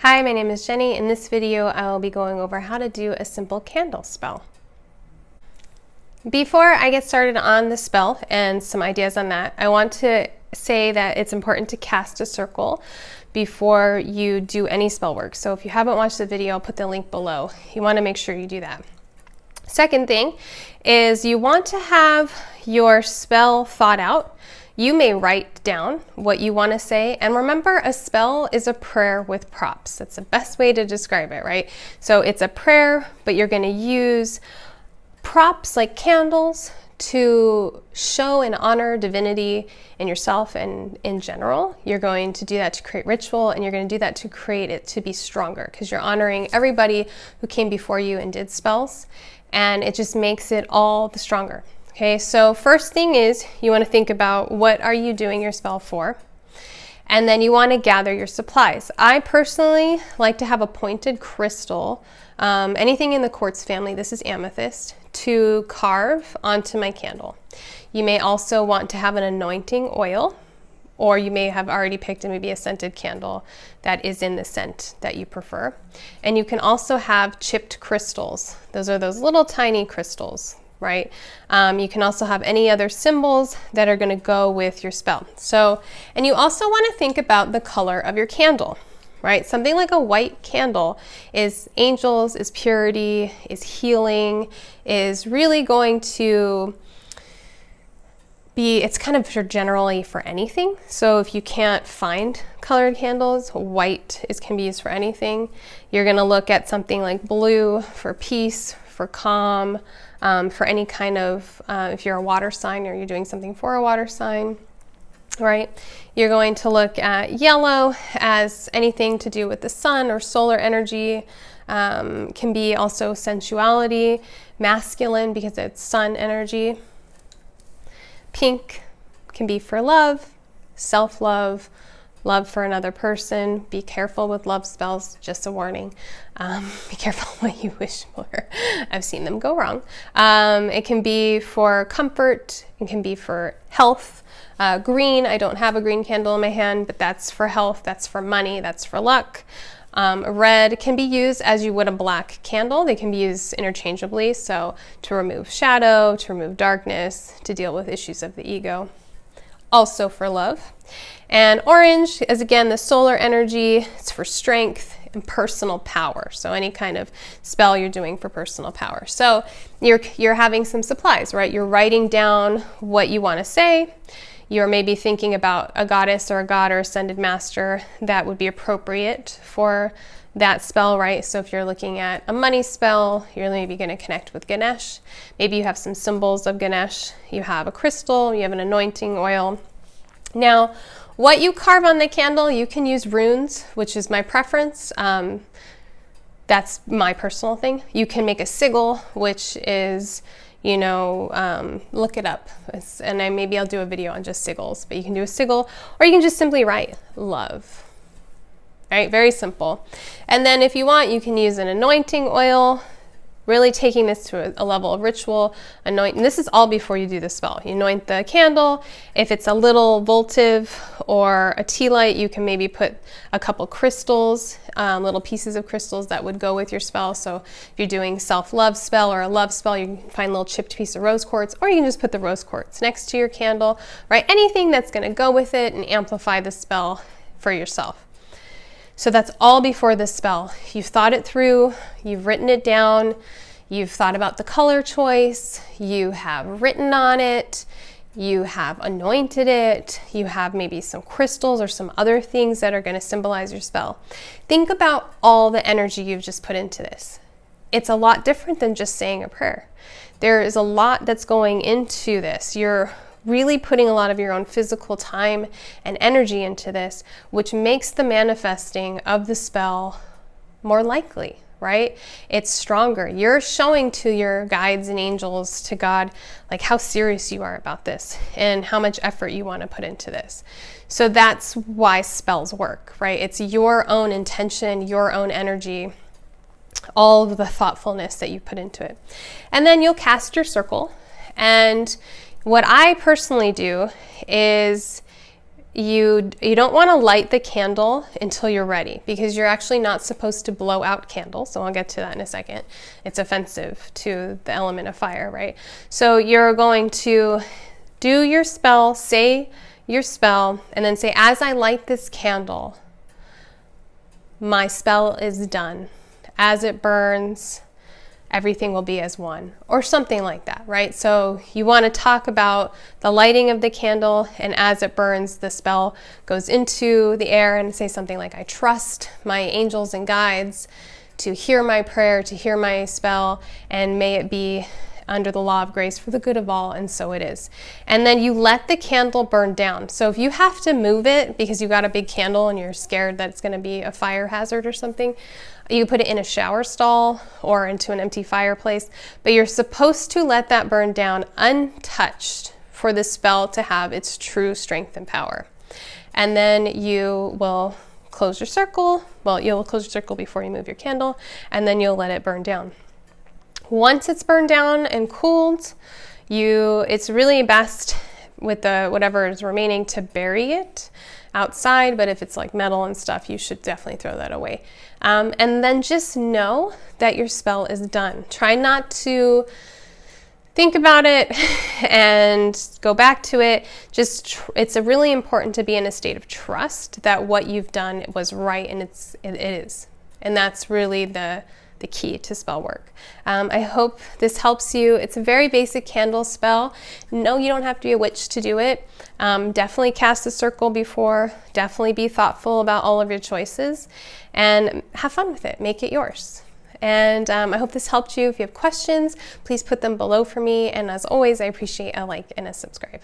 Hi, my name is Jenny. In this video, I will be going over how to do a simple candle spell. Before I get started on the spell and some ideas on that, I want to say that it's important to cast a circle before you do any spell work. So if you haven't watched the video, I'll put the link below. You want to make sure you do that. Second thing is you want to have your spell thought out. You may write down what you want to say, and remember, a spell is a prayer with props. That's the best way to describe it, right? So it's a prayer, but you're going to use props like candles to show and honor divinity in yourself and in general. You're going to do that to create ritual, and you're going to do that to create it to be stronger, because you're honoring everybody who came before you and did spells, and it just makes it all the stronger. Okay, so first thing is you want to think about what are you doing your spell for, and then you want to gather your supplies. I personally like to have a pointed crystal, anything in the quartz family, this is amethyst, to carve onto my candle. You may also want to have an anointing oil, or you may have already picked maybe a scented candle that is in the scent that you prefer. And you can also have chipped crystals. Those are those little tiny crystals, right? You can also have any other symbols that are going to go with your spell. So, and you also want to think about the color of your candle, right? Something like a white candle is angels, is purity, is healing, is really going to be, it's kind of generally for anything. So if you can't find colored candles, white can be used for anything. You're going to look at something like blue for peace, for calm, for any kind of, if you're a water sign or you're doing something for a water sign, right? You're going to look at yellow as anything to do with the sun or solar energy, can be also sensuality, masculine because it's sun energy. Pink can be for love, self-love, love for another person. Be careful with love spells, just a warning. Be careful what you wish for. I've seen them go wrong. It can be for comfort, it can be for health. Green, I don't have a green candle in my hand, but that's for health, that's for money, that's for luck. Red can be used as you would a black candle. They can be used interchangeably, so to remove shadow, to remove darkness, to deal with issues of the ego. Also for love. And orange is again the solar energy. It's for strength and personal power. So any kind of spell you're doing for personal power. So you're having some supplies, right? You're writing down what you want to say. You're maybe thinking about a goddess or a god or ascended master that would be appropriate for that spell, right? So if you're looking at a money spell, you're maybe going to connect with Ganesh. Maybe you have some symbols of Ganesh. You have a crystal, you have an anointing oil. Now, what you carve on the candle, you can use runes, which is my preference. That's my personal thing. You can make a sigil, which is, you know, look it up. Maybe I'll do a video on just sigils, but you can do a sigil, or you can just simply write love. Right, very simple. And then if you want, you can use an anointing oil, really taking this to a level of ritual. And this is all before you do the spell. You anoint the candle. If it's a little votive or a tea light, you can maybe put a couple crystals, little pieces of crystals that would go with your spell. So if you're doing self-love spell or a love spell, you can find a little chipped piece of rose quartz, or you can just put the rose quartz next to your candle, right? Anything that's going to go with it and amplify the spell for yourself. So that's all before the spell. You've thought it through, you've written it down, you've thought about the color choice, you have written on it, you have anointed it, you have maybe some crystals or some other things that are going to symbolize your spell. Think about all the energy you've just put into this. It's a lot different than just saying a prayer. There is a lot that's going into this. You're really putting a lot of your own physical time and energy into this, which makes the manifesting of the spell more likely, right? It's stronger. You're showing to your guides and angels, to God, like how serious you are about this and how much effort you want to put into this. So that's why spells work, right? It's your own intention, your own energy, all of the thoughtfulness that you put into it. And then you'll cast your circle. And what I personally do is you don't want to light the candle until you're ready, because you're actually not supposed to blow out candles. So I'll get to that in a second. It's offensive to the element of fire, right? So you're going to do your spell, say your spell, and then say, as I light this candle, my spell is done. As it burns, everything will be as one, or something like that, right? So you want to talk about the lighting of the candle, and as it burns, the spell goes into the air, and say something like, I trust my angels and guides to hear my prayer, to hear my spell, and may it be under the law of grace for the good of all, and so it is. And then you let the candle burn down. So if you have to move it because you got a big candle and you're scared that it's going to be a fire hazard or something, you put it in a shower stall or into an empty fireplace, but you're supposed to let that burn down untouched for the spell to have its true strength and power. And then you will close your circle. Well, you'll close your circle before you move your candle, and then you'll let it burn down. Once it's burned down and cooled, it's really best with the whatever is remaining to bury it outside, but if it's like metal and stuff, you should definitely throw that away. And then just know that your spell is done. Try not to think about it and go back to it. It's really important to be in a state of trust that what you've done was right, and it is. And that's really the key to spell work. I hope this helps you. It's a very basic candle spell. No, you don't have to be a witch to do it. Definitely cast a circle before. Definitely be thoughtful about all of your choices, and have fun with it. Make it yours. And I hope this helped you. If you have questions, please put them below for me. And as always, I appreciate a like and a subscribe.